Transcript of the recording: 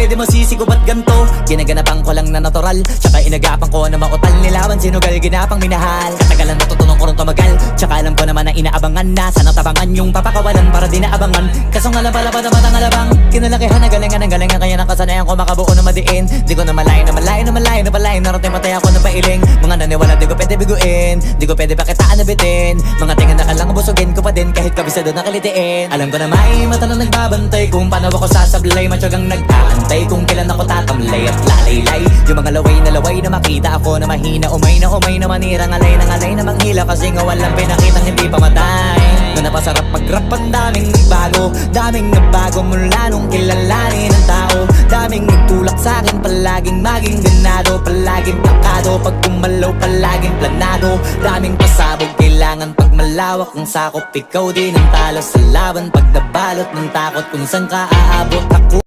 pwede mo sisigo ba't ganto? Ginaganapan ko lang na natural, tsaka inagapan ko na mautal. Nilawan sinugal, ginapang minahal. Katagalan natutunan ko rin tumagal, tsaka alam ko naman na inaabangan na. Sana tabangan yung papakawalan para di naabangan. Kaso nga lang pala pa naman ang alabang. Kinalakihan ang galingan kaya nakasanayan ko makabuo na madiin. Di ko na malayo na malayo na malayo na palayo. Narating patay ako na pailing. Mga naniwala di ko pwede biguin, di ko pwede pakitaan na bitin. Mga tingin na kalang busugin ko pa din kahit kabisado na kalitiin. Alam ko na may mata na nagbabantay kung paano ako sasablay. Matyagang nag-aantay kung kailan ako tatamlay at lalaylay. Yung mga laway na makita ako na mahina. Umay na manirang alay na manghila. Kasi nga walang pinakitang hindi pamatay. Na napasarap mag-rap ang daming nagbago mula nung kilalanin ang tao. Daming nagtulak sa'kin, palaging maging ganado. Palaging plakado, pag kumalaw palaging planado. Daming pasabog, kailangan pag malawak ang sakop. Ikaw din ang talo sa laban pag nabalot ng takot kung saan ka aabot. Ako